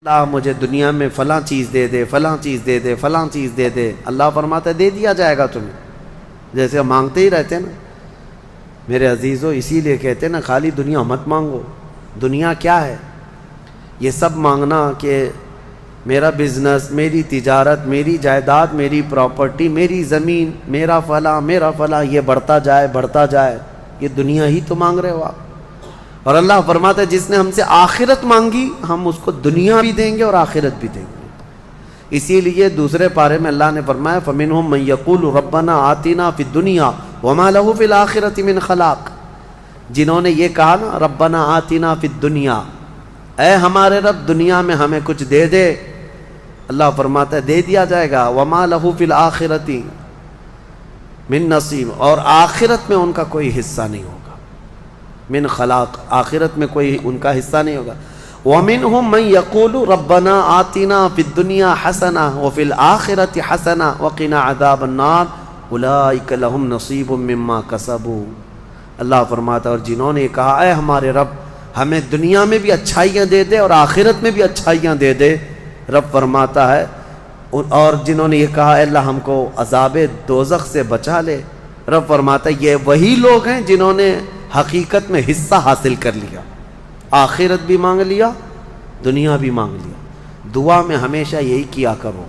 اللہ مجھے دنیا میں فلاں چیز دے دے، فلاں چیز دے دے، فلاں چیز دے دے، اللہ فرماتا ہے دے دیا جائے گا تمہیں، جیسے مانگتے ہی رہتے ہیں نا میرے عزیزو۔ اسی لیے کہتے ہیں نا خالی دنیا مت مانگو۔ دنیا کیا ہے؟ یہ سب مانگنا کہ میرا بزنس، میری تجارت، میری جائیداد، میری پراپرٹی، میری زمین، میرا فلاں یہ بڑھتا جائے بڑھتا جائے، یہ دنیا ہی تو مانگ رہے ہو آپ۔ اور اللہ فرماتا ہے جس نے ہم سے آخرت مانگی ہم اس کو دنیا بھی دیں گے اور آخرت بھی دیں گے۔ اسی لیے دوسرے پارے میں اللہ نے فرمایا فَمِنْهُمْ مَنْ يَقُولُ رَبَّنَا آتِنَا فِي الدُّنْيَا وَمَا لَهُ فِي الْآخِرَةِ مِنْ خَلَاقٍ، جنہوں نے یہ کہا نا ربنا آتنا فی الدنیا، اے ہمارے رب دنیا میں ہمیں کچھ دے دے، اللہ فرماتا ہے دے دیا جائے گا۔ وَمَا لَهُ فِي الْآخِرَةِ مِنْ نصیب، اور آخرت میں ان کا کوئی حصہ نہیں ہوگا۔ من خلاق، آخرت میں کوئی ان کا حصہ نہیں ہوگا۔ وَمِنْهُمْ مَنْ يَقُولُ رَبَّنَا آتِنَا فِي الدُّنْيَا حَسَنَةً وَفِي الْآخِرَةِ حَسَنَةً وَقِنَا عَذَابَ النَّارِ أُولَئِكَ لَهُمْ نَصِيبٌ مِّمَّا كَسَبُوا، اللہ فرماتا ہے اور جنہوں نے کہا اے ہمارے رب ہمیں دنیا میں بھی اچھائیاں دے دے اور آخرت میں بھی اچھائیاں دے دے، رب فرماتا ہے، اور جنہوں نے یہ کہا اے اللہ ہم کو عذاب دوزخ سے بچا لے، رب فرماتا ہے یہ وہی لوگ ہیں جنہوں نے حقیقت میں حصہ حاصل کر لیا، آخرت بھی مانگ لیا، دنیا بھی مانگ لیا۔ دعا میں ہمیشہ یہی کیا کرو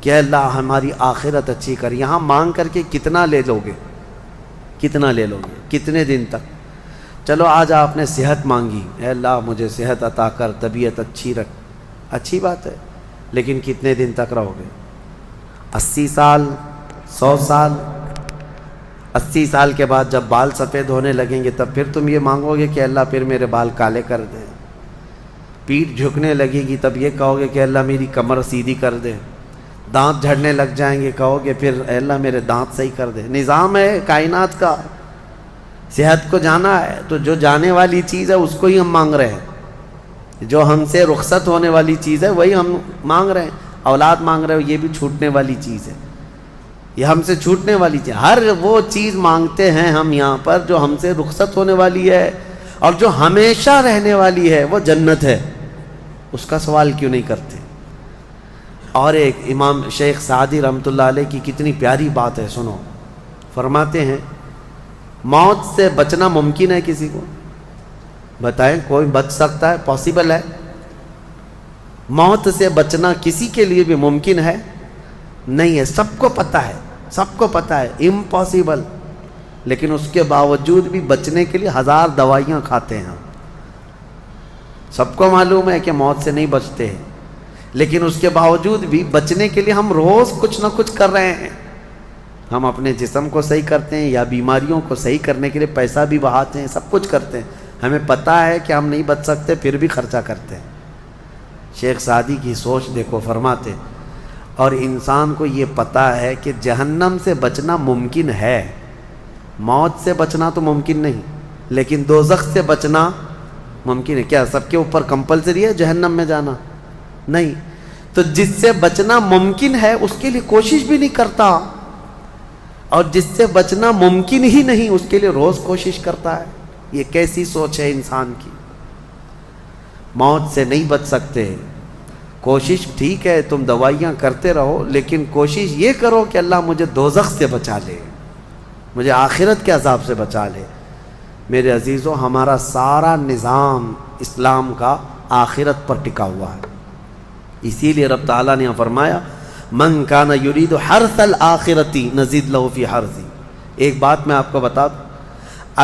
کہ اے اللہ ہماری آخرت اچھی کر۔ یہاں مانگ کر کے کتنا لے لو گے؟ کتنا لے لو گے؟ کتنے دن تک؟ چلو آج آپ نے صحت مانگی، اے اللہ مجھے صحت عطا کر، طبیعت اچھی رکھ، اچھی بات ہے، لیکن کتنے دن تک رہو گے؟ 80 سال، 100 سال؟ 80 سال کے بعد جب بال سفید ہونے لگیں گے تب پھر تم یہ مانگو گے کہ اللہ پھر میرے بال کالے کر دے۔ پیٹھ جھکنے لگے گی تب یہ کہو گے کہ اللہ میری کمر سیدھی کر دے۔ دانت جھڑنے لگ جائیں گے کہو گے پھر اے اللہ میرے دانت صحیح کر دے۔ نظام ہے کائنات کا، صحت کو جانا ہے تو جو جانے والی چیز ہے اس کو ہی ہم مانگ رہے ہیں، جو ہم سے رخصت ہونے والی چیز ہے وہی ہم مانگ رہے ہیں۔ اولاد مانگ رہے ہو یہ بھی چھوٹنے والی چیز ہے، یہ ہم سے چھوٹنے والی چیز، ہر وہ چیز مانگتے ہیں ہم یہاں پر جو ہم سے رخصت ہونے والی ہے، اور جو ہمیشہ رہنے والی ہے وہ جنت ہے، اس کا سوال کیوں نہیں کرتے؟ اور ایک امام شیخ سعدی رحمۃ اللہ علیہ کی کتنی پیاری بات ہے، سنو، فرماتے ہیں موت سے بچنا ممکن ہے کسی کو؟ بتائیں کوئی بچ سکتا ہے؟ پاسبل ہے؟ موت سے بچنا کسی کے لیے بھی ممکن ہے؟ نہیں ہے، سب کو پتہ ہے، سب کو پتہ ہے امپاسبل، لیکن اس کے باوجود بھی بچنے کے لیے 1000 دوائیاں کھاتے ہیں ہم۔ سب کو معلوم ہے کہ موت سے نہیں بچتے ہیں، لیکن اس کے باوجود بھی بچنے کے لیے ہم روز کچھ نہ کچھ کر رہے ہیں۔ ہم اپنے جسم کو صحیح کرتے ہیں یا بیماریوں کو صحیح کرنے کے لیے پیسہ بھی بہاتے ہیں، سب کچھ کرتے ہیں، ہمیں پتہ ہے کہ ہم نہیں بچ سکتے پھر بھی خرچہ کرتے ہیں۔ شیخ سعدی کی سوچ دیکھو، فرماتے اور انسان کو یہ پتہ ہے کہ جہنم سے بچنا ممکن ہے، موت سے بچنا تو ممکن نہیں، لیکن دوزخ سے بچنا ممکن ہے۔ کیا سب کے اوپر کمپلسری ہے جہنم میں جانا؟ نہیں، تو جس سے بچنا ممکن ہے اس کے لیے کوشش بھی نہیں کرتا، اور جس سے بچنا ممکن ہی نہیں اس کے لیے روز کوشش کرتا ہے۔ یہ کیسی سوچ ہے انسان کی؟ موت سے نہیں بچ سکتے، کوشش ٹھیک ہے تم دوائیاں کرتے رہو، لیکن کوشش یہ کرو کہ اللہ مجھے دوزخ سے بچا لے، مجھے آخرت کے عذاب سے بچا لے۔ میرے عزیزو ہمارا سارا نظام اسلام کا آخرت پر ٹکا ہوا ہے، اسی لیے رب تعالیٰ نے فرمایا من کان یرید حرث الآخرۃ نزید لہ فی حرثہ۔ ایک بات میں آپ کو بتا دوں،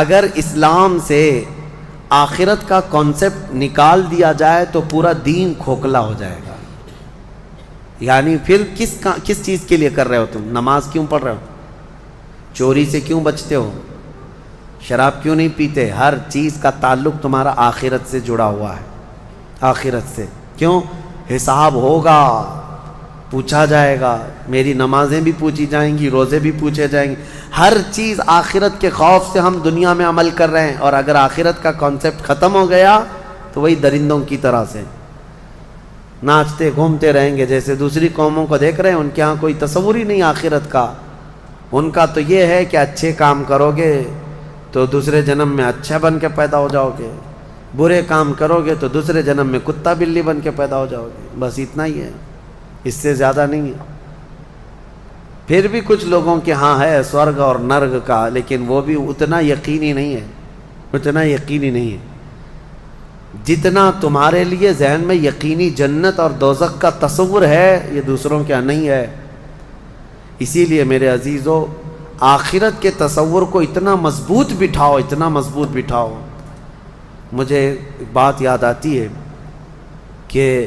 اگر اسلام سے آخرت کا کانسیپٹ نکال دیا جائے تو پورا دین کھوکھلا ہو جائے گا۔ یعنی پھر کس چیز کے لیے کر رہے ہو تم؟ نماز کیوں پڑھ رہے ہو؟ چوری سے کیوں بچتے ہو؟ شراب کیوں نہیں پیتے؟ ہر چیز کا تعلق تمہارا آخرت سے جڑا ہوا ہے، آخرت سے۔ کیوں؟ حساب ہوگا، پوچھا جائے گا، میری نمازیں بھی پوچھی جائیں گی، روزے بھی پوچھے جائیں گے، ہر چیز آخرت کے خوف سے ہم دنیا میں عمل کر رہے ہیں، اور اگر آخرت کا کانسیپٹ ختم ہو گیا تو وہی درندوں کی طرح سے ناچتے گھومتے رہیں گے۔ جیسے دوسری قوموں کو دیکھ رہے ہیں، ان کے ہاں کوئی تصور ہی نہیں آخرت کا، ان کا تو یہ ہے کہ اچھے کام کرو گے تو دوسرے جنم میں اچھا بن کے پیدا ہو جاؤ گے، برے کام کرو گے تو دوسرے جنم میں کتا بلی بن کے پیدا ہو جاؤ گے، بس اتنا ہی ہے، اس سے زیادہ نہیں ہے۔ پھر بھی کچھ لوگوں کے ہاں ہے سورگ اور نرگ کا، لیکن وہ بھی اتنا یقینی نہیں ہے، اتنا یقینی نہیں ہے جتنا تمہارے لیے ذہن میں یقینی جنت اور دوزخ کا تصور ہے، یہ دوسروں کے ہاں نہیں ہے۔ اسی لیے میرے عزیزو، آخرت کے تصور کو اتنا مضبوط بٹھاؤ، اتنا مضبوط بٹھاؤ۔ مجھے ایک بات یاد آتی ہے کہ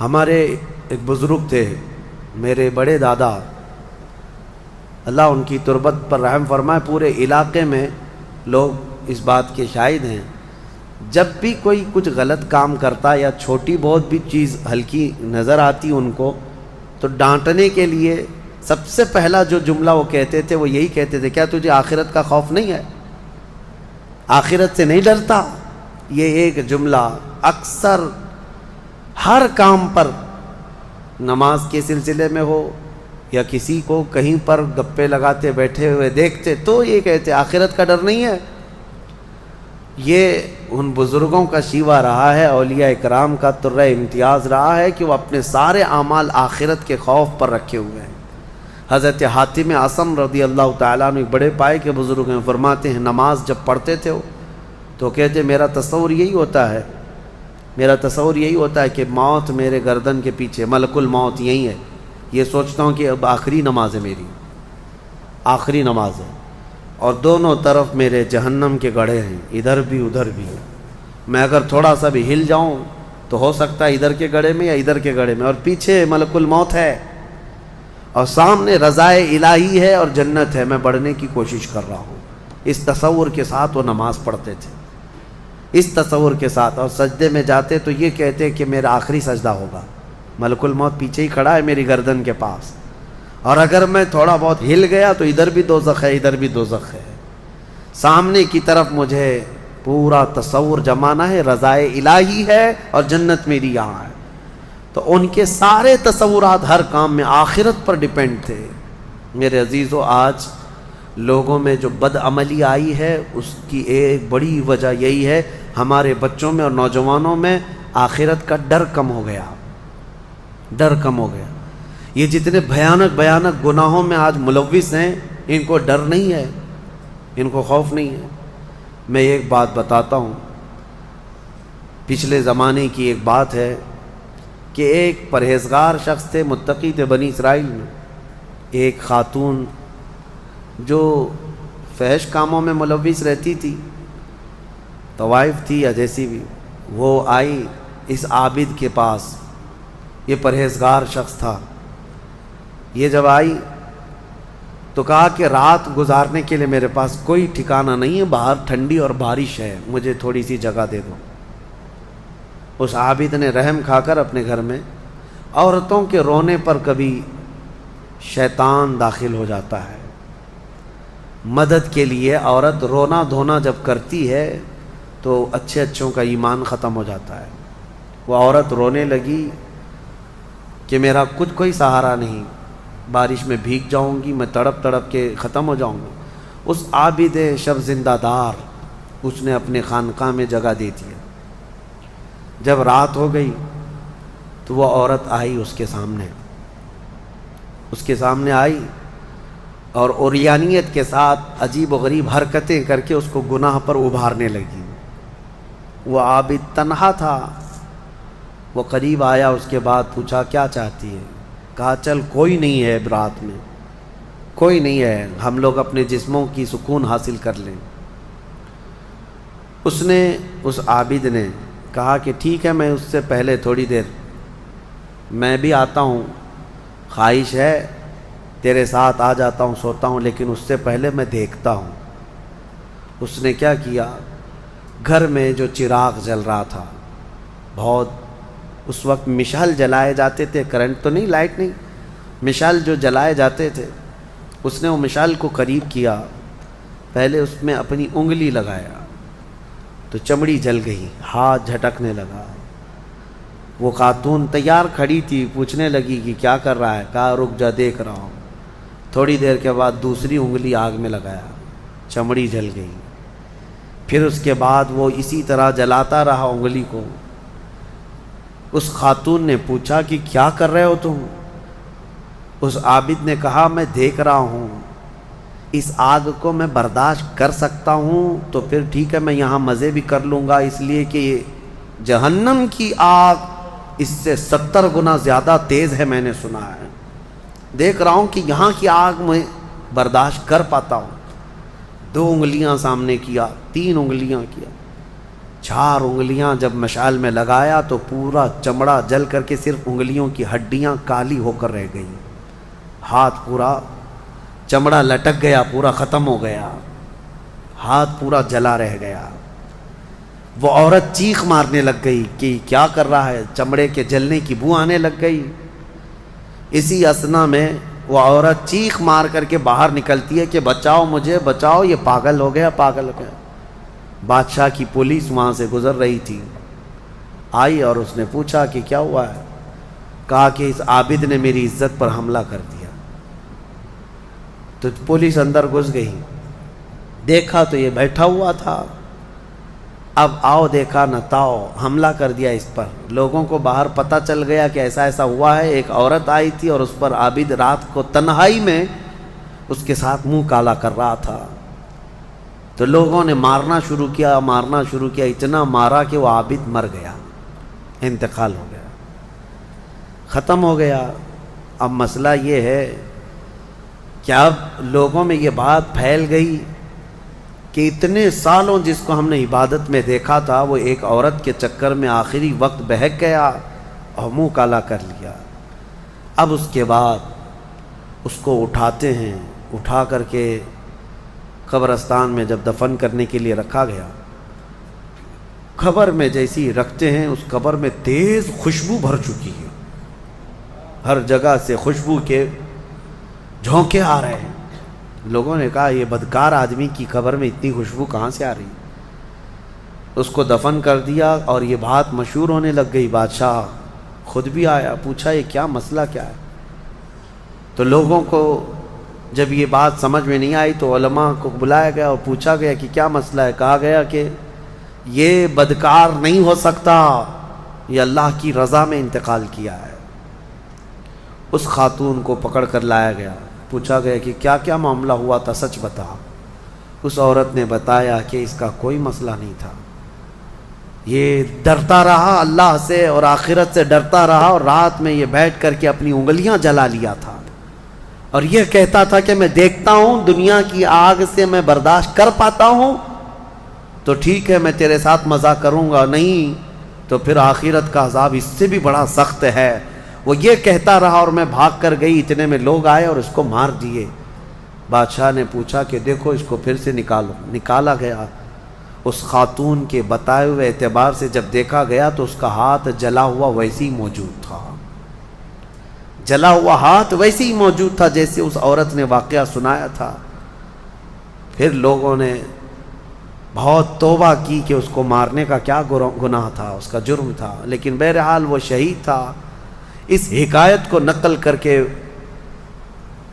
ہمارے ایک بزرگ تھے، میرے بڑے دادا، اللہ ان کی تربت پر رحم فرمائے، پورے علاقے میں لوگ اس بات کے شاہد ہیں، جب بھی کوئی کچھ غلط کام کرتا یا چھوٹی بہت بھی چیز ہلکی نظر آتی ان کو، تو ڈانٹنے کے لیے سب سے پہلا جو جملہ وہ کہتے تھے وہ یہی کہتے تھے، کیا تجھے آخرت کا خوف نہیں ہے؟ آخرت سے نہیں ڈرتا؟ یہ ایک جملہ اکثر ہر کام پر، نماز کے سلسلے میں ہو یا کسی کو کہیں پر گپے لگاتے بیٹھے ہوئے دیکھتے تو یہ کہتے آخرت کا ڈر نہیں ہے۔ یہ ان بزرگوں کا شیوا رہا ہے، اولیاء اکرام کا طرہ امتیاز رہا ہے کہ وہ اپنے سارے اعمال آخرت کے خوف پر رکھے ہوئے ہیں۔ حضرت حاتم اصم رضی اللہ تعالیٰ عنہ بڑے پائے کے بزرگ ہیں، فرماتے ہیں نماز جب پڑھتے تھے تو کہتے میرا تصور یہی ہوتا ہے، میرا تصور یہی ہوتا ہے کہ موت میرے گردن کے پیچھے، ملک الموت یہی ہے، یہ سوچتا ہوں کہ اب آخری نماز ہے، میری آخری نماز ہے، اور دونوں طرف میرے جہنم کے گڑھے ہیں، ادھر بھی ادھر بھی، میں اگر تھوڑا سا بھی ہل جاؤں تو ہو سکتا ہے ادھر کے گڑھے میں یا ادھر کے گڑھے میں، اور پیچھے ملک الموت ہے اور سامنے رضائے الہی ہے اور جنت ہے، میں بڑھنے کی کوشش کر رہا ہوں۔ اس تصور کے ساتھ وہ نماز پڑھتے تھے، اس تصور کے ساتھ، اور سجدے میں جاتے تو یہ کہتے کہ میرا آخری سجدہ ہوگا، ملک الموت پیچھے ہی کھڑا ہے میری گردن کے پاس، اور اگر میں تھوڑا بہت ہل گیا تو ادھر بھی دوزخ ہے، ادھر بھی دوزخ ہے، سامنے کی طرف مجھے پورا تصور جمانا ہے، رضائے الہی ہے اور جنت میری یہاں ہے۔ تو ان کے سارے تصورات ہر کام میں آخرت پر ڈیپینڈ تھے۔ میرے عزیزو، آج لوگوں میں جو بد عملی آئی ہے اس کی ایک بڑی وجہ یہی ہے، ہمارے بچوں میں اور نوجوانوں میں آخرت کا ڈر کم ہو گیا، ڈر کم ہو گیا۔ یہ جتنے بھیانک بھیانک گناہوں میں آج ملوث ہیں، ان کو ڈر نہیں ہے، ان کو خوف نہیں ہے۔ میں ایک بات بتاتا ہوں، پچھلے زمانے کی ایک بات ہے کہ ایک پرہیزگار شخص تھے، متقی تھے بنی اسرائیل میں، ایک خاتون جو فحش کاموں میں ملوث رہتی تھی، طوائف تھی یا جیسی بھی، وہ آئی اس عابد کے پاس، یہ پرہیزگار شخص تھا۔ یہ جب آئی تو کہا کہ رات گزارنے کے لیے میرے پاس کوئی ٹھکانہ نہیں ہے، باہر ٹھنڈی اور بارش ہے، مجھے تھوڑی سی جگہ دے دو۔ اس عابد نے رحم کھا کر اپنے گھر میں، عورتوں کے رونے پر کبھی شیطان داخل ہو جاتا ہے، مدد کے لیے عورت رونا دھونا جب کرتی ہے تو اچھے اچھوں کا ایمان ختم ہو جاتا ہے۔ وہ عورت رونے لگی کہ میرا کچھ کوئی سہارا نہیں، بارش میں بھیگ جاؤں گی، میں تڑپ تڑپ کے ختم ہو جاؤں گی۔ اس عابد شب زندہ دار اس نے اپنے خانقاہ میں جگہ دی تھی۔ جب رات ہو گئی تو وہ عورت آئی اس کے سامنے آئی اور عریانیت کے ساتھ عجیب و غریب حرکتیں کر کے اس کو گناہ پر ابھارنے لگی۔ وہ عابد تنہا تھا، وہ قریب آیا، اس کے بعد پوچھا کیا چاہتی ہے؟ کہا چل کوئی نہیں ہے رات میں، کوئی نہیں ہے، ہم لوگ اپنے جسموں کی سکون حاصل کر لیں۔ اس عابد نے کہا کہ ٹھیک ہے، میں اس سے پہلے تھوڑی دیر میں بھی آتا ہوں، خواہش ہے تیرے ساتھ آ جاتا ہوں، سوتا ہوں، لیکن اس سے پہلے میں دیکھتا ہوں۔ اس نے کیا کیا، گھر میں جو چراغ جل رہا تھا، بہت اس وقت مشعل جلائے جاتے تھے، کرنٹ تو نہیں، لائٹ نہیں، مشعل جو جلائے جاتے تھے، اس نے وہ مشعل کو قریب کیا، پہلے اس میں اپنی انگلی لگایا تو چمڑی جل گئی، ہاتھ جھٹکنے لگا۔ وہ خاتون تیار کھڑی تھی، پوچھنے لگی کہ کیا کر رہا ہے؟ کہا رک جا، دیکھ رہا ہوں۔ تھوڑی دیر کے بعد دوسری انگلی آگ میں لگایا، چمڑی جل گئی۔ پھر اس کے بعد وہ اسی طرح جلاتا رہا انگلی کو۔ اس خاتون نے پوچھا کہ کیا کر رہے ہو تم؟ اس عابد نے کہا میں دیکھ رہا ہوں، اس آگ کو میں برداشت کر سکتا ہوں تو پھر ٹھیک ہے، میں یہاں مزے بھی کر لوں گا، اس لیے کہ جہنم کی آگ اس سے 70 گنا زیادہ تیز ہے، میں نے سنا ہے۔ دیکھ رہا ہوں کہ یہاں کی آگ میں برداشت کر پاتا ہوں۔ 2 انگلیاں سامنے کیا، 3 انگلیاں کیا، 4 انگلیاں جب مشعل میں لگایا تو پورا چمڑا جل کر کے صرف انگلیوں کی ہڈیاں کالی ہو کر رہ گئیں۔ ہاتھ پورا چمڑا لٹک گیا، پورا ختم ہو گیا، ہاتھ پورا جلا رہ گیا۔ وہ عورت چیخ مارنے لگ گئی کہ کیا کر رہا ہے، چمڑے کے جلنے کی بو آنے لگ گئی۔ اسی اثنا میں وہ عورت چیخ مار کر کے باہر نکلتی ہے کہ بچاؤ مجھے، بچاؤ، یہ پاگل ہو گیا، پاگل ہو گیا۔ بادشاہ کی پولیس وہاں سے گزر رہی تھی، آئی اور اس نے پوچھا کہ کیا ہوا ہے؟ کہا کہ اس عابد نے میری عزت پر حملہ کر دیا۔ تو پولیس اندر گھس گئی، دیکھا تو یہ بیٹھا ہوا تھا۔ اب آؤ دیکھا نہ تاؤ، حملہ کر دیا اس پر۔ لوگوں کو باہر پتہ چل گیا کہ ایسا ایسا ہوا ہے۔ ایک عورت آئی تھی اور اس پر عابد رات کو تنہائی میں اس کے ساتھ منہ کالا کر رہا تھا۔ تو لوگوں نے مارنا شروع کیا، اتنا مارا کہ وہ عابد مر گیا، انتقال ہو گیا، ختم ہو گیا۔ اب مسئلہ یہ ہے کہ اب لوگوں میں یہ بات پھیل گئی کہ اتنے سالوں جس کو ہم نے عبادت میں دیکھا تھا وہ ایک عورت کے چکر میں آخری وقت بہک گیا اور منہ کالا کر لیا۔ اب اس کے بعد اس کو اٹھاتے ہیں، اٹھا کر کے قبرستان میں جب دفن کرنے کے لیے رکھا گیا، قبر میں جیسی رکھتے ہیں اس قبر میں تیز خوشبو بھر چکی ہے، ہر جگہ سے خوشبو کے جھونکے آ رہے ہیں۔ لوگوں نے کہا یہ بدکار آدمی کی قبر میں اتنی خوشبو کہاں سے آ رہی؟ اس کو دفن کر دیا اور یہ بات مشہور ہونے لگ گئی۔ بادشاہ خود بھی آیا، پوچھا یہ کیا مسئلہ کیا ہے؟ تو لوگوں کو جب یہ بات سمجھ میں نہیں آئی تو علماء کو بلایا گیا اور پوچھا گیا کہ کیا مسئلہ ہے؟ کہا گیا کہ یہ بدکار نہیں ہو سکتا، یہ اللہ کی رضا میں انتقال کیا ہے۔ اس خاتون کو پکڑ کر لایا گیا، پوچھا گیا کہ کیا کیا معاملہ ہوا تھا، سچ بتا۔ اس عورت نے بتایا کہ اس کا کوئی مسئلہ نہیں تھا، یہ ڈرتا رہا اللہ سے اور آخرت سے ڈرتا رہا، اور رات میں یہ بیٹھ کر کے اپنی انگلیاں جلا لیا تھا، اور یہ کہتا تھا کہ میں دیکھتا ہوں دنیا کی آگ سے میں برداشت کر پاتا ہوں تو ٹھیک ہے میں تیرے ساتھ مزہ کروں گا، نہیں تو پھر آخرت کا عذاب اس سے بھی بڑا سخت ہے۔ وہ یہ کہتا رہا اور میں بھاگ کر گئی، اتنے میں لوگ آئے اور اس کو مار دیے۔ بادشاہ نے پوچھا کہ دیکھو اس کو پھر سے نکالو۔ نکالا گیا، اس خاتون کے بتائے ہوئے اعتبار سے جب دیکھا گیا تو اس کا ہاتھ جلا ہوا ویسے ہی موجود تھا، جلا ہوا ہاتھ ویسے ہی موجود تھا جیسے اس عورت نے واقعہ سنایا تھا۔ پھر لوگوں نے بہت توبہ کی کہ اس کو مارنے کا کیا گناہ تھا، اس کا جرم تھا، لیکن بہرحال وہ شہید تھا۔ اس حکایت کو نقل کر کے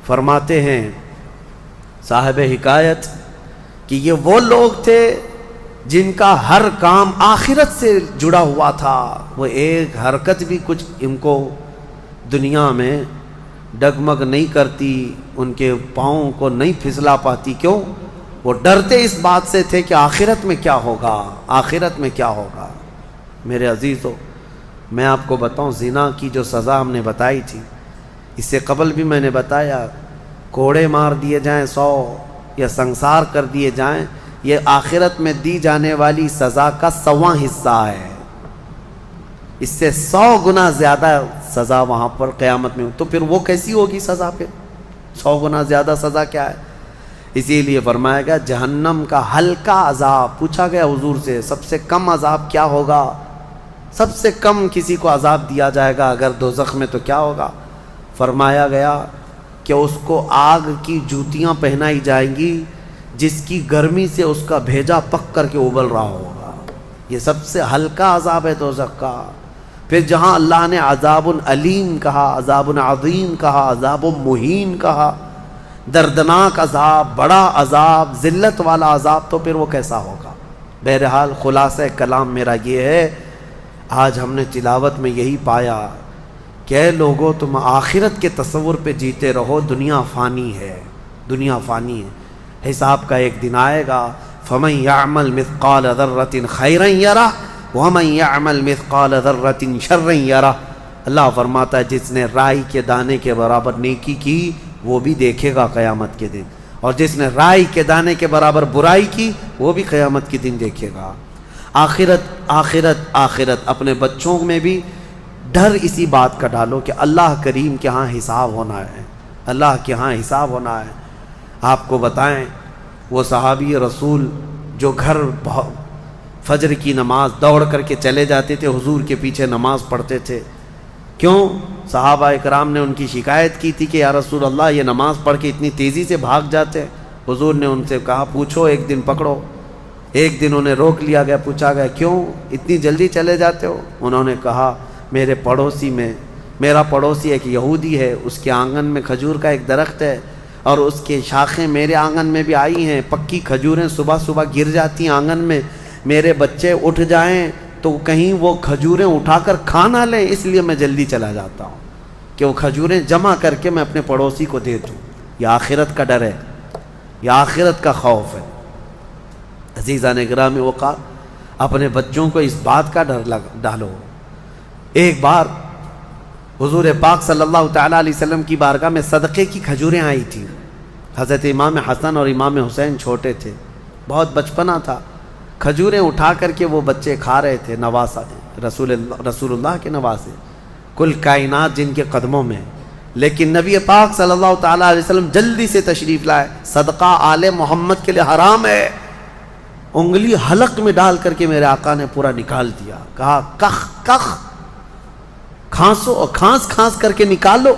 فرماتے ہیں صاحب حکایت کہ یہ وہ لوگ تھے جن کا ہر کام آخرت سے جڑا ہوا تھا، وہ ایک حرکت بھی کچھ ان کو دنیا میں ڈگمگ نہیں کرتی، ان کے پاؤں کو نہیں پھسلا پاتی۔ کیوں؟ وہ ڈرتے اس بات سے تھے کہ آخرت میں کیا ہوگا، آخرت میں کیا ہوگا۔ میرے عزیزو، میں آپ کو بتاؤں زنا کی جو سزا ہم نے بتائی تھی، اس سے قبل بھی میں نے بتایا، کوڑے مار دیے جائیں 100 یا سنسار کر دیے جائیں، یہ آخرت میں دی جانے والی سزا کا 100واں حصہ ہے، اس سے 100 گنا زیادہ سزا وہاں پر قیامت میں۔ تو پھر وہ کیسی ہوگی سزا؟ پھر 100 گنا زیادہ سزا کیا ہے؟ اسی لیے فرمایا گیا جہنم کا ہلکا عذاب۔ پوچھا گیا حضور سے سب سے کم عذاب کیا ہوگا؟ سب سے کم کسی کو عذاب دیا جائے گا اگر دوزخ میں تو کیا ہوگا؟ فرمایا گیا کہ اس کو آگ کی جوتیاں پہنائی جائیں گی جس کی گرمی سے اس کا بھیجا پک کر کے ابل رہا ہوگا۔ یہ سب سے ہلکا عذاب ہے دوزخ کا۔ پھر جہاں اللہ نے عذاب علیم کہا، عذاب عظیم کہا، عذاب مہین کہا، دردناک عذاب، بڑا عذاب، ذلت والا عذاب، تو پھر وہ کیسا ہوگا؟ بہرحال خلاصہ کلام میرا یہ ہے، آج ہم نے تلاوت میں یہی پایا کہ اے لوگو تم آخرت کے تصور پہ جیتے رہو، دنیا فانی ہے، دنیا فانی ہے، حساب کا ایک دن آئے گا۔ فَمَن يَعْمَلْ مِثْقَالَ ذَرَّةٍ خَيْرًا يَرَهُ وَمَن يَعْمَلْ مِثْقَالَ ذَرَّةٍ شَرًّا يَرَهُ۔ اللہ فرماتا ہے جس نے رائی کے دانے کے برابر نیکی کی وہ بھی دیکھے گا قیامت کے دن، اور جس نے رائی کے دانے کے برابر برائی کی وہ بھی قیامت کے دن دیکھے گا۔ آخرت آخرت آخرت، اپنے بچوں میں بھی ڈر اسی بات کا ڈالو کہ اللہ کریم کے ہاں حساب ہونا ہے، اللہ کے ہاں حساب ہونا ہے۔ آپ کو بتائیں وہ صحابی رسول جو گھر فجر کی نماز دوڑ کر کے چلے جاتے تھے، حضور کے پیچھے نماز پڑھتے تھے، کیوں؟ صحابہ اکرام نے ان کی شکایت کی تھی کہ یا رسول اللہ یہ نماز پڑھ کے اتنی تیزی سے بھاگ جاتے ہیں۔ حضور نے ان سے کہا پوچھو، ایک دن پکڑو۔ ایک دن انہیں روک لیا گیا، پوچھا گیا کیوں اتنی جلدی چلے جاتے ہو؟ انہوں نے کہا میرے پڑوسی میں، میرا پڑوسی ایک یہودی ہے، اس کے آنگن میں کھجور کا ایک درخت ہے اور اس کے شاخیں میرے آنگن میں بھی آئی ہیں، پکی کھجوریں صبح صبح گر جاتی ہیں آنگن میں، میرے بچے اٹھ جائیں تو کہیں وہ کھجوریں اٹھا کر کھا نہ لیں، اس لیے میں جلدی چلا جاتا ہوں کہ وہ کھجوریں جمع کر کے میں اپنے پڑوسی کو دے دوں۔ یہ آخرت کا ڈر ہے، یہ آخرت کا خوف ہے۔ عزیزان گرامی وقار، اپنے بچوں کو اس بات کا ڈر ڈالو۔ ایک بار حضور پاک صلی اللہ تعالیٰ علیہ وسلم کی بارگاہ میں صدقے کی کھجوریں آئی تھیں۔ حضرت امام حسن اور امام حسین چھوٹے تھے، بہت بچپنا تھا، کھجوریں اٹھا کر کے وہ بچے کھا رہے تھے، نواسا رسول اللہ کے نواسے، کل کائنات جن کے قدموں میں، لیکن نبی پاک صلی اللہ تعالیٰ علیہ وسلم جلدی سے تشریف لائے۔ صدقہ آل محمد کے لیے حرام ہے، انگلی حلق میں ڈال کر کے میرے آقا نے پورا نکال دیا، کہا کخ کخ، کھانسو اور کھانس کھانس کر کے نکال لو۔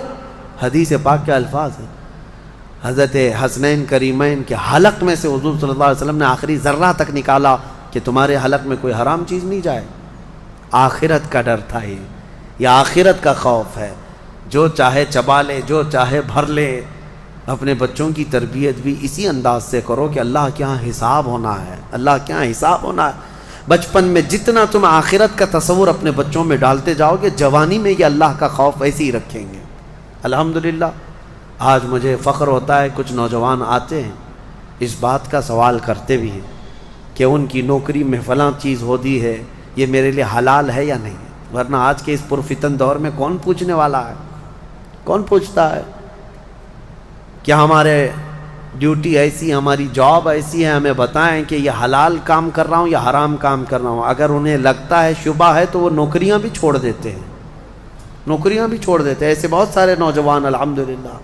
حدیث پاک کے الفاظ ہیں۔ حضرت حسنین کریمین کے حلق میں سے حضور صلی اللہ علیہ وسلم نے آخری ذرہ تک نکالا کہ تمہارے حلق میں کوئی حرام چیز نہیں جائے۔ آخرت کا ڈر تھا یہ آخرت کا خوف ہے۔ جو چاہے چبا لے، جو چاہے بھر لے۔ اپنے بچوں کی تربیت بھی اسی انداز سے کرو کہ اللہ کے ہاں حساب ہونا ہے، اللہ کے ہاں حساب ہونا ہے۔ بچپن میں جتنا تم آخرت کا تصور اپنے بچوں میں ڈالتے جاؤ گے، جوانی میں یہ اللہ کا خوف ایسے ہی رکھیں گے۔ الحمدللہ آج مجھے فخر ہوتا ہے، کچھ نوجوان آتے ہیں اس بات کا سوال کرتے بھی ہیں کہ ان کی نوکری میں فلاں چیز ہوتی ہے، یہ میرے لیے حلال ہے یا نہیں، ورنہ آج کے اس پرفتن دور میں کون پوچھنے والا ہے؟ کون پوچھتا ہے؟ کیا ہمارے ڈیوٹی ایسی، ہماری جاب ایسی ہے، ہمیں بتائیں کہ یہ حلال کام کر رہا ہوں یا حرام کام کر رہا ہوں۔ اگر انہیں لگتا ہے شبہ ہے تو وہ نوکریاں بھی چھوڑ دیتے ہیں، نوکریاں بھی چھوڑ دیتے ہیں۔ ایسے بہت سارے نوجوان الحمدللہ۔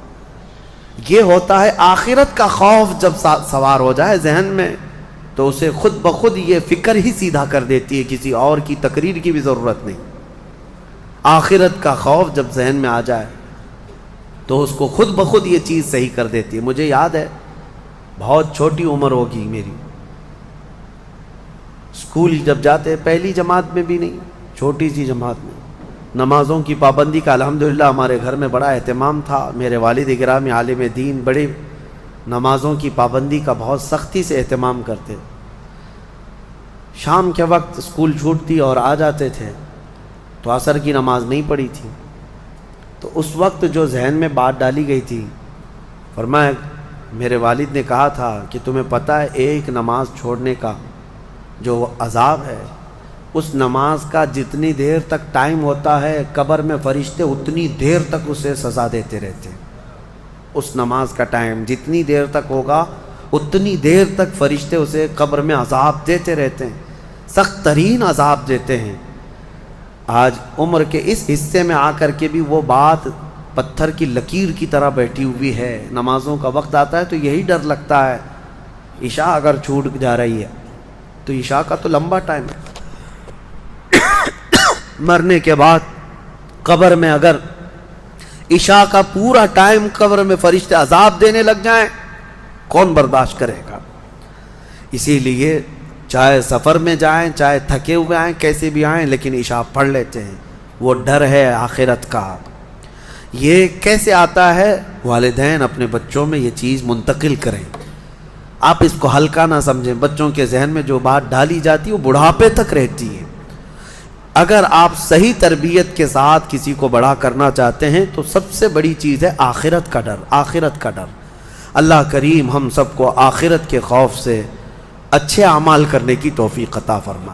یہ ہوتا ہے آخرت کا خوف جب سوار ہو جائے ذہن میں تو اسے خود بخود یہ فکر ہی سیدھا کر دیتی ہے، کسی اور کی تقریر کی بھی ضرورت نہیں۔ آخرت کا خوف جب ذہن میں آ جائے تو اس کو خود بخود یہ چیز صحیح کر دیتی ہے۔ مجھے یاد ہے بہت چھوٹی عمر ہوگی میری، اسکول جب جاتے پہلی جماعت میں بھی نہیں، چھوٹی سی جماعت میں، نمازوں کی پابندی کا الحمدللہ ہمارے گھر میں بڑا اہتمام تھا۔ میرے والد گرامی عالم دین، بڑے نمازوں کی پابندی کا بہت سختی سے اہتمام کرتے۔ شام کے وقت اسکول چھوٹتی اور آ جاتے تھے تو عصر کی نماز نہیں پڑھی تھی، تو اس وقت جو ذہن میں بات ڈالی گئی تھی، فرمایا میرے والد نے کہا تھا کہ تمہیں پتہ ہے ایک نماز چھوڑنے کا جو عذاب ہے، اس نماز کا جتنی دیر تک ٹائم ہوتا ہے قبر میں فرشتے اتنی دیر تک اسے سزا دیتے رہتے ہیں۔ اس نماز کا ٹائم جتنی دیر تک ہوگا اتنی دیر تک فرشتے اسے قبر میں عذاب دیتے رہتے ہیں، سخت ترین عذاب دیتے ہیں۔ آج عمر کے اس حصے میں آ کر کے بھی وہ بات پتھر کی لکیر کی طرح بیٹھی ہوئی ہے۔ نمازوں کا وقت آتا ہے تو یہی ڈر لگتا ہے، عشاء اگر چھوٹ جا رہی ہے تو عشاء کا تو لمبا ٹائم ہے، مرنے کے بعد قبر میں اگر عشاء کا پورا ٹائم قبر میں فرشتے عذاب دینے لگ جائیں، کون برداشت کرے گا؟ اسی لیے چاہے سفر میں جائیں، چاہے تھکے ہوئے آئیں، کیسے بھی آئیں، لیکن عشاء پڑھ لیتے ہیں۔ وہ ڈر ہے آخرت کا۔ یہ کیسے آتا ہے؟ والدین اپنے بچوں میں یہ چیز منتقل کریں۔ آپ اس کو ہلکا نہ سمجھیں. بچوں کے ذہن میں جو بات ڈالی جاتی ہے وہ بڑھاپے تک رہتی ہے. اگر آپ صحیح تربیت کے ساتھ کسی کو بڑا کرنا چاہتے ہیں تو سب سے بڑی چیز ہے آخرت کا ڈر. آخرت کا ڈر. اللہ کریم ہم سب کو آخرت کے خوف سے اچھے اعمال کرنے کی توفیق عطا فرمائے.